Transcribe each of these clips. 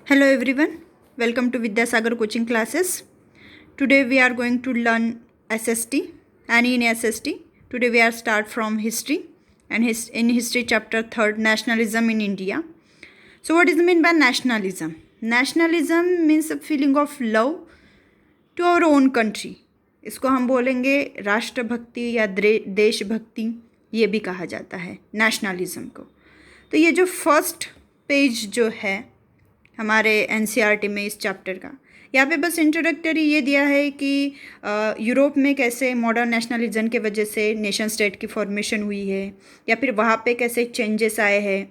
Hello everyone, welcome to Vidyasagar coaching classes. Today we are going to learn SST and in SST. Today we are start from history and in history chapter 3rd nationalism in India. So what is the mean by nationalism? Nationalism means a feeling of love to our own country. इसको हम बोलेंगे राष्ट्रभक्ति या देशभक्ति ये भी कहा जाता है नेशनलिज्म को. तो ये जो फर्स्ट पेज जो है हमारे एनसीईआरटी में इस चैप्टर का, यहाँ पे बस इंट्रोडक्टरी ये दिया है कि यूरोप में कैसे मॉडर्न नेशनलिज्म के वजह से नेशन स्टेट की फॉर्मेशन हुई है या फिर वहाँ पे कैसे चेंजेस आए हैं.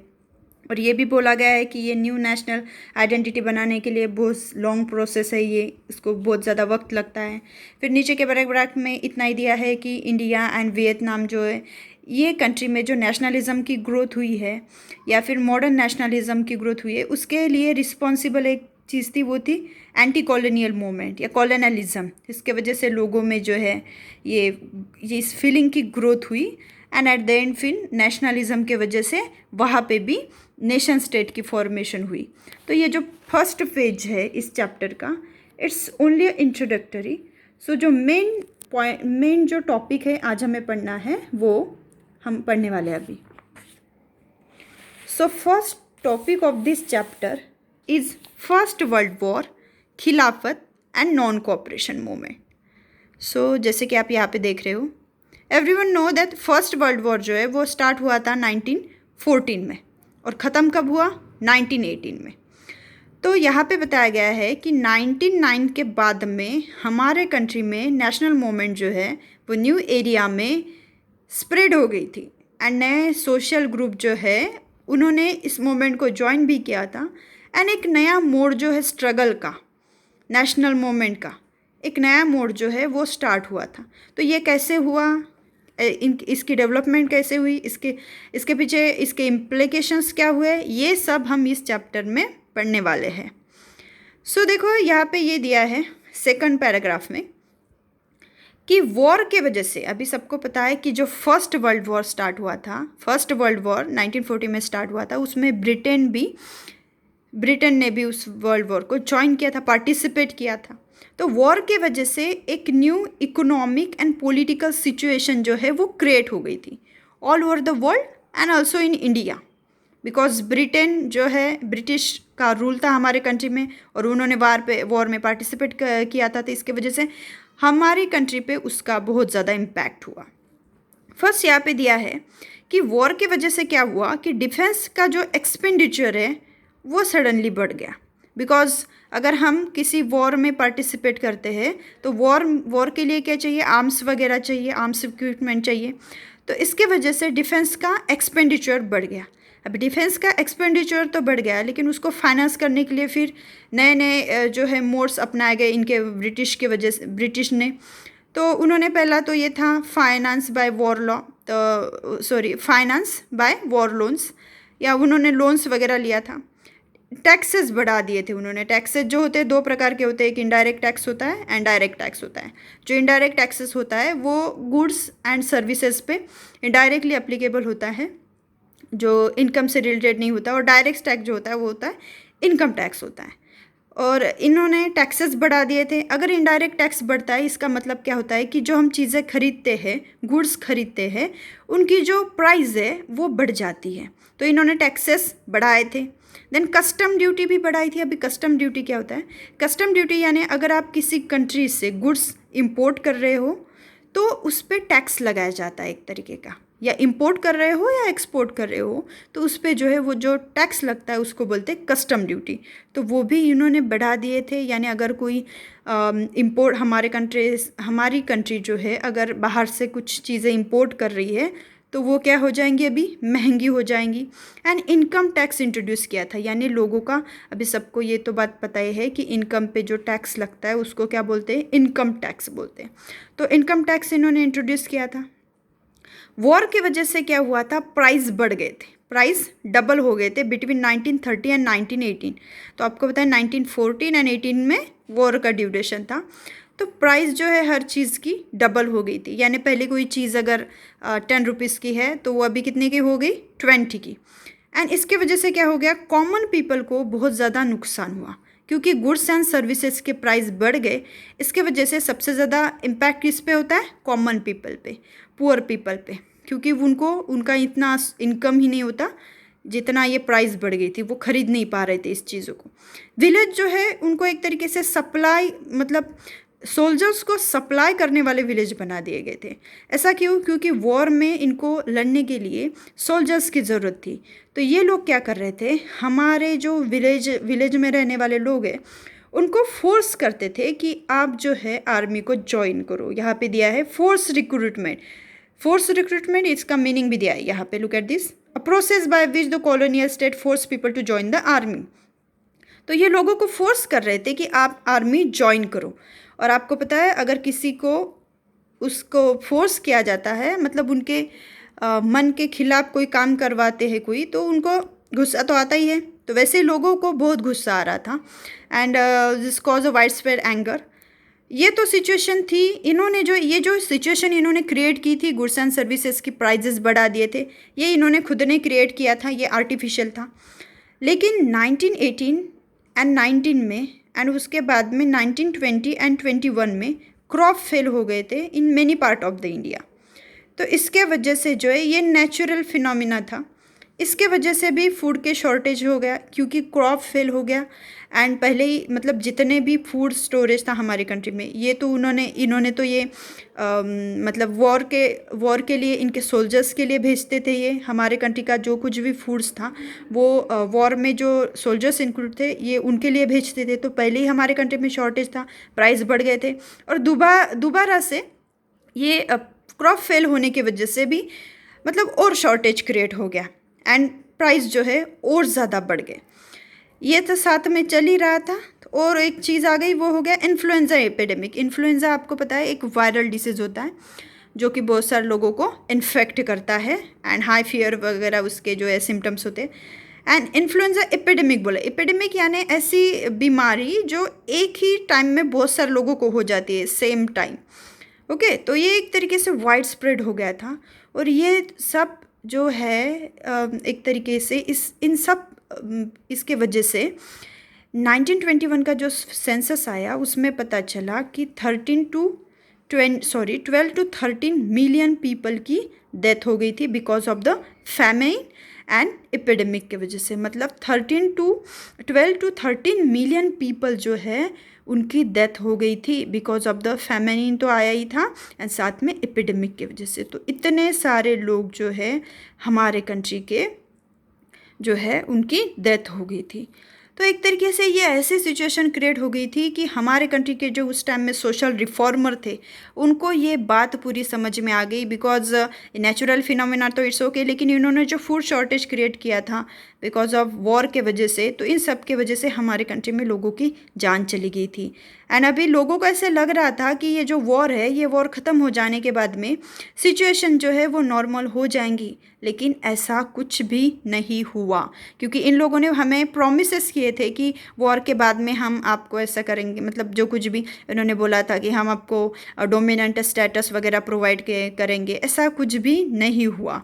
और ये भी बोला गया है कि ये न्यू नेशनल आइडेंटिटी बनाने के लिए बहुत लॉन्ग प्रोसेस है, ये इसको बहुत ज़्यादा वक्त लगता है. फिर नीचे के पैराग्राफ में इतना ही दिया है कि इंडिया एंड वियतनाम जो है ये कंट्री में जो नेशनलिज्म की ग्रोथ हुई है या फिर मॉडर्न नेशनलिज्म की ग्रोथ हुई है उसके लिए रिस्पॉन्सिबल एक चीज़ थी, वो थी एंटी कॉलोनियल मूवमेंट या कॉलोनलिज्म. इसके वजह से लोगों में जो है ये इस फीलिंग की ग्रोथ हुई एंड एट द एंड फिर नेशनलिज्म के वजह से वहाँ पे भी नेशन स्टेट की फॉर्मेशन हुई. तो ये जो फर्स्ट पेज है इस चैप्टर का इट्स ओनली इंट्रोडक्टरी. सो जो मेन जो टॉपिक है आज हमें पढ़ना है वो हम पढ़ने वाले हैं अभी. So first topic of this chapter is first world war, खिलाफत एंड नॉन कोऑपरेशन मूवमेंट. सो जैसे कि आप यहाँ पे देख रहे हो, everyone know that first world war जो है वो स्टार्ट हुआ था 1914 में और ख़त्म कब हुआ 1918 में. तो यहाँ पे बताया गया है कि 1909 के बाद में हमारे कंट्री में नेशनल मूवमेंट जो है वो न्यू एरिया में स्प्रेड हो गई थी एंड नए सोशल ग्रुप जो है उन्होंने इस मूवमेंट को ज्वाइन भी किया था एंड एक नया मोड जो है स्ट्रगल का, नेशनल मूवमेंट का एक नया मोड जो है वो स्टार्ट हुआ था. तो ये कैसे हुआ, इसकी डेवलपमेंट कैसे हुई, इसके पीछे इसके इम्प्लीकेशंस क्या हुए, ये सब हम इस चैप्टर में पढ़ने वाले हैं. सो देखो यहाँ पे ये दिया है सेकंड पैराग्राफ में कि वॉर के वजह से, अभी सबको पता है कि जो फर्स्ट वर्ल्ड वॉर स्टार्ट हुआ था, फर्स्ट वर्ल्ड वॉर 1940 में स्टार्ट हुआ था, उसमें ब्रिटेन ने भी उस वर्ल्ड वॉर को ज्वाइन किया था, पार्टिसिपेट किया था. तो वॉर के वजह से एक new economic and political situation जो है वो क्रिएट हो गई थी all over the world and also in India. Because Britain जो है ब्रिटिश का रूल था हमारे कंट्री में और उन्होंने वॉर में पार्टिसिपेट किया था, तो इसके वजह से हमारी कंट्री पे उसका बहुत ज़्यादा इम्पैक्ट हुआ. फर्स्ट यहाँ पे दिया है कि वॉर की वजह से क्या हुआ कि डिफेंस का जो एक्सपेंडिचर है वो सडनली बढ़ गया. बिकॉज अगर हम किसी वॉर में पार्टिसिपेट करते हैं तो वॉर के लिए क्या चाहिए, आर्म्स वगैरह चाहिए, आर्म्स इक्विपमेंट चाहिए. तो इसके वजह से डिफेंस का एक्सपेंडिचर बढ़ गया. अब डिफेंस का एक्सपेंडिचर तो बढ़ गया लेकिन उसको फाइनेंस करने के लिए फिर नए नए जो है मोड्स अपनाए गए इनके ब्रिटिश ने. तो उन्होंने पहला तो ये था फाइनेंस बाय वॉर लॉ, तो फाइनेंस बाय वॉर लोन्स, या उन्होंने लोन्स वगैरह लिया था. टैक्सेस बढ़ा दिए थे उन्होंने. टैक्सेस जो होते हैं दो प्रकार के होते हैं, एक इनडायरेक्ट टैक्स होता है एंड डायरेक्ट टैक्स होता है. जो इनडायरेक्ट टैक्सेस होता है वो गुड्स एंड सर्विसेज पे इनडायरेक्टली अप्लीकेबल होता है, जो इनकम से रिलेटेड नहीं होता. और डायरेक्ट टैक्स जो होता है वो होता है इनकम टैक्स होता है. और इन्होंने टैक्सेस बढ़ा दिए थे. अगर इनडायरेक्ट टैक्स बढ़ता है इसका मतलब क्या होता है कि जो हम चीज़ें खरीदते हैं, गुड्स खरीदते हैं, उनकी जो प्राइस है वो बढ़ जाती है. तो इन्होंने टैक्सेस बढ़ाए थे. देन कस्टम ड्यूटी भी बढ़ाई थी. अभी कस्टम ड्यूटी क्या होता है, कस्टम ड्यूटी यानी अगर आप किसी कंट्री से गुड्स इंपोर्ट कर रहे हो तो उस पर टैक्स लगाया जाता है एक तरीके का, या इंपोर्ट कर रहे हो या एक्सपोर्ट कर रहे हो तो उस पर जो है वो जो टैक्स लगता है उसको बोलते हैं कस्टम ड्यूटी. तो वो भी इन्होंने बढ़ा दिए थे. यानी अगर कोई इंपोर्ट हमारी कंट्री जो है अगर बाहर से कुछ चीज़ें इंपोर्ट कर रही है तो वो क्या हो जाएंगी, अभी महंगी हो जाएंगी. एंड इनकम टैक्स इंट्रोड्यूस किया था. यानी लोगों का, अभी सबको ये तो बात पता ही है कि इनकम पे जो टैक्स लगता है उसको क्या बोलते हैं, इनकम टैक्स बोलते हैं. तो इनकम टैक्स इन्होंने इंट्रोड्यूस किया था. वॉर की वजह से क्या हुआ था, प्राइस बढ़ गए थे, प्राइस डबल हो गए थे बिटवीन 1930 एंड 1918. तो आपको पता है 1914 एंड 18 में वॉर का ड्यूरेशन था. तो प्राइस जो है हर चीज़ की डबल हो गई थी. यानी पहले कोई चीज़ अगर 10 रुपीज़ की है तो वो अभी कितने की हो गई, 20 की. एंड इसके वजह से क्या हो गया, कॉमन पीपल को बहुत ज़्यादा नुकसान हुआ क्योंकि गुड्स एंड सर्विसेज के प्राइस बढ़ गए। इसके वजह से सबसे ज़्यादा इम्पैक्ट किस पे होता है, कॉमन पीपल पे, पुअर पीपल पे, क्योंकि उनका इतना इनकम ही नहीं होता जितना ये प्राइस बढ़ गई थी, वो खरीद नहीं पा रहे थे इस चीज़ों को। विलेज जो है उनको एक तरीके से सप्लाई, मतलब सोल्जर्स को सप्लाई करने वाले विलेज बना दिए गए थे। ऐसा क्यों, क्योंकि वॉर में इनको लड़ने के लिए सोल्जर्स की ज़रूरत थी। तो ये लोग क्या कर रहे थे, हमारे जो विलेज में रहने वाले लोग हैं उनको फोर्स करते थे कि आप जो है आर्मी को ज्वाइन करो। यहाँ पे दिया है फोर्स रिक्रूटमेंट। फोर्स रिक्रूटमेंट इसका मीनिंग भी दिया है यहाँ पे, look at this, a process by which the colonial state force people to join the army. तो ये लोगों को फोर्स कर रहे थे कि आप आर्मी ज्वाइन करो। और आपको पता है अगर किसी को उसको फोर्स किया जाता है, मतलब उनके मन के खिलाफ कोई काम करवाते हैं कोई, तो उनको गुस्सा तो आता ही है। तो वैसे लोगों को बहुत गुस्सा आ रहा था and this cause a wide spread anger. ये तो सिचुएशन थी, इन्होंने जो सिचुएशन इन्होंने क्रिएट की थी, गुड्स एंड सर्विसेज की प्राइजेस बढ़ा दिए थे, ये इन्होंने खुद ने क्रिएट किया था, ये आर्टिफिशियल था। लेकिन 1918 एंड 19 में एंड उसके बाद में 1920 एंड 21 में क्रॉप फेल हो गए थे in many part of the India. तो इसके वजह से जो है ये नेचुरल फिनोमिना था। इसके वजह से भी फूड के शॉर्टेज हो गया क्योंकि क्रॉप फेल हो गया। एंड पहले ही मतलब जितने भी फूड स्टोरेज था हमारे कंट्री में, ये तो इन्होंने तो ये मतलब वॉर के लिए इनके सोल्जर्स के लिए भेजते थे। ये हमारे कंट्री का जो कुछ भी फूड्स था वो वॉर में जो सोल्जर्स इंक्लूड थे ये उनके लिए भेजते थे। तो पहले ही हमारे कंट्री में शॉर्टेज था, प्राइस बढ़ गए थे। और दोबारा से ये क्रॉप फेल होने की वजह से भी मतलब और शॉर्टेज क्रिएट हो गया एंड प्राइस जो है और ज़्यादा बढ़ गए। ये तो साथ में चल ही रहा था। और एक चीज़ आ गई, वो हो गया इन्फ्लुएंजा एपिडेमिक। इन्फ्लुएंजा आपको पता है एक वायरल डिसीज़ होता है जो कि बहुत सारे लोगों को इन्फेक्ट करता है एंड हाई फीवर वगैरह उसके जो है सिम्टम्स होते हैं। एंड इन्फ्लुएंजा एपिडेमिक बोला, एपिडेमिक यानी ऐसी बीमारी जो एक ही टाइम में बहुत सारे लोगों को हो जाती है सेम टाइम। ओके, तो ये एक तरीके से वाइड स्प्रेड हो गया था। और ये सब जो है एक तरीके से इसके वजह से 1921 का जो सेंसस आया उसमें पता चला कि 12 टू 13 मिलियन पीपल की डेथ हो गई थी because of the famine and epidemic के वजह से। मतलब 12 टू 13 मिलियन पीपल जो है उनकी डेथ हो गई थी बिकॉज ऑफ द फैमिन तो आया ही था एंड साथ में एपिडेमिक की वजह से। तो इतने सारे लोग जो है हमारे कंट्री के जो है उनकी डेथ हो गई थी। तो एक तरीके से ये ऐसी सिचुएशन क्रिएट हो गई थी कि हमारे कंट्री के जो उस टाइम में सोशल रिफॉर्मर थे उनको ये बात पूरी समझ में आ गई। बिकॉज नेचुरल फिनोमेना तो इट्स ओके, लेकिन इन्होंने जो फूड शॉर्टेज क्रिएट किया था बिकॉज ऑफ वॉर के वजह से, तो इन सब के वजह से हमारे कंट्री में लोगों की जान चली गई थी। एंड अभी लोगों को ऐसे लग रहा था कि ये जो वॉर है, ये वॉर ख़त्म हो जाने के बाद में सिचुएशन जो है वो नॉर्मल हो जाएंगी, लेकिन ऐसा कुछ भी नहीं हुआ क्योंकि इन लोगों ने हमें प्रोमिसेस किए थे कि वॉर के बाद में हम आपको ऐसा करेंगे। मतलब जो कुछ भी इन्होंने बोला था कि हम आपको डोमिनेंट स्टेटस वगैरह प्रोवाइड करेंगे, ऐसा कुछ भी नहीं हुआ।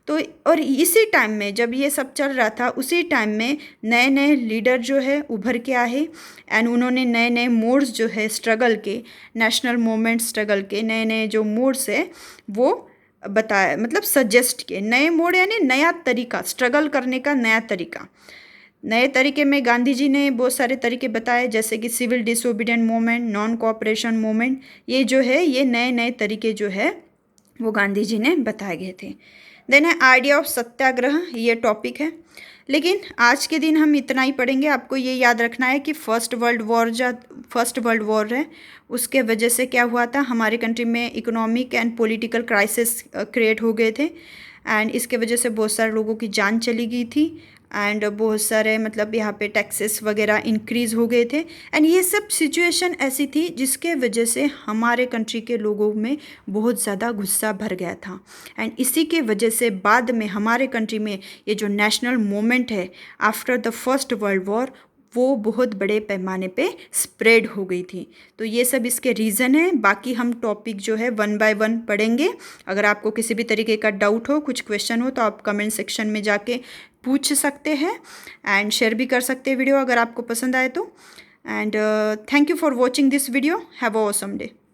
तो और इसी टाइम में जब ये सब चल रहा था उसी टाइम में नए नए लीडर जो है उभर के आए एंड उन्होंने नए नए मोड्स जो है स्ट्रगल के, नेशनल मूवमेंट स्ट्रगल के नए नए जो मोड्स है वो बताया, मतलब सजेस्ट किए। नए मोड यानी नया तरीका, स्ट्रगल करने का नया तरीका। नए तरीके में गांधी जी ने बहुत सारे तरीके बताए जैसे कि civil disobedient movement, non cooperation movement, ये जो है ये नए नए तरीके जो है वो गांधी जी ने बताए गए थे। देन है आइडिया ऑफ सत्याग्रह, ये टॉपिक है। लेकिन आज के दिन हम इतना ही पढ़ेंगे। आपको ये याद रखना है कि फर्स्ट वर्ल्ड वॉर है उसके वजह से क्या हुआ था, हमारे कंट्री में economic and political crisis create हो गए थे एंड इसके वजह से बहुत सारे लोगों की जान चली गई थी एंड बहुत सारे मतलब यहाँ पे टैक्सेस वगैरह इंक्रीज़ हो गए थे एंड ये सब सिचुएशन ऐसी थी जिसके वजह से हमारे कंट्री के लोगों में बहुत ज़्यादा गुस्सा भर गया था एंड इसी के वजह से बाद में हमारे कंट्री में ये जो नेशनल मूवमेंट है after the first world war वो बहुत बड़े पैमाने पे स्प्रेड हो गई थी। तो ये सब इसके रीज़न है। बाकी हम टॉपिक जो है 1 बाय 1 पढ़ेंगे। अगर आपको किसी भी तरीके का डाउट हो, कुछ क्वेश्चन हो, तो आप कमेंट सेक्शन में जाके पूछ सकते हैं एंड शेयर भी कर सकते हैं वीडियो अगर आपको पसंद आए तो। And thank you for watching this video. Have a awesome day.